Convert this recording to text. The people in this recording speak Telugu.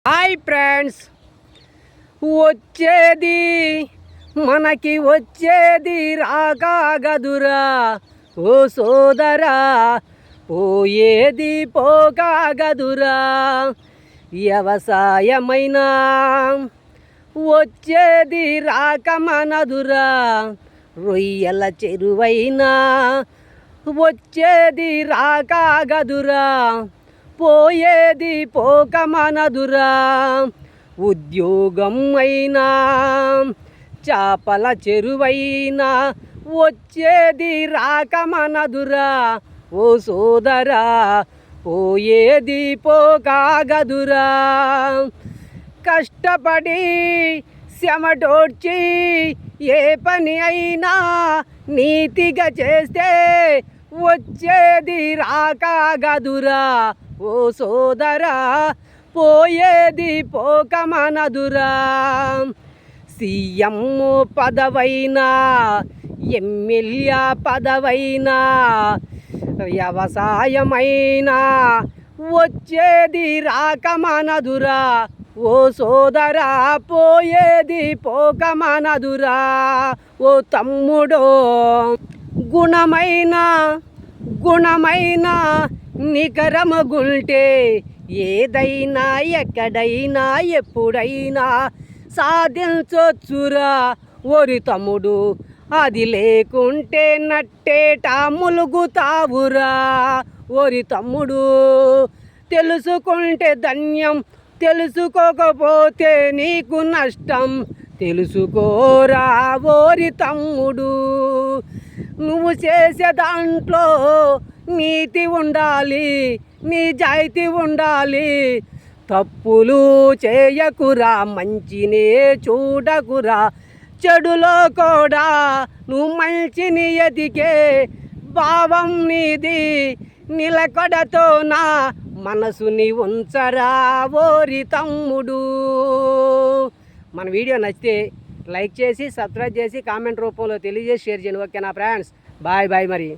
హాయ్ ఫ్రెండ్స్, వచ్చేది మనకి వచ్చేది రాకాగదురా ఓ సోదరా, పోయేది పోకాగదురా. వ్యవసాయమైనా వచ్చేది రాకమనదురా, రొయ్యల చెరువైనా వచ్చేది రాకాగదురా, పోయేది పోకమనదురా. ఉద్యోగం అయినా చేపల చెరువైనా వచ్చేది రాకమనదురా ఓ సోదరా, పోయేది పోకాగదురా. కష్టపడి శ్రమటోడ్చి ఏ పని అయినా నీతిగా చేస్తే వచ్చేది రాకాగదురా ఓ సోదరా, పోయేది పోకమనదురా. సీఎం పదవైనా ఎమ్మెల్యే పదవైనా వ్యవసాయమైనా వచ్చేది రాకమనదురా ఓ సోదరా, పోయేది పోకమనదురా. ఓ తమ్ముడో, గుణమైన నికరమగుంటే ఏదైనా ఎక్కడైనా ఎప్పుడైనా సాధించొచ్చురా ఓరి తమ్ముడు. అది లేకుంటే నట్టేట ములుగుతావురా ఓరి తమ్ముడు. తెలుసుకుంటే ధన్యం, తెలుసుకోకపోతే నీకు నష్టం. తెలుసుకోరా ఓరి తమ్ముడు. నువ్వు చేసే దాంట్లో నీతి ఉండాలి, నిజాయితీ ఉండాలి. తప్పులు చేయకురా, మంచినే చూడకురా. చెడులో కూడా నువ్వు మంచిని ఎదిగే భావం నీది. నిలకడతో నా మనసుని ఉంచరా ఓరి తమ్ముడు. మన వీడియో నచ్చితే లైక్ చేసి, సబ్స్క్రైబ్ చేసి, కామెంట్ రూపంలో తెలియజేసి షేర్ చేయండి. ఓకేనా ఫ్రెండ్స్? బాయ్ బాయ్ మరి.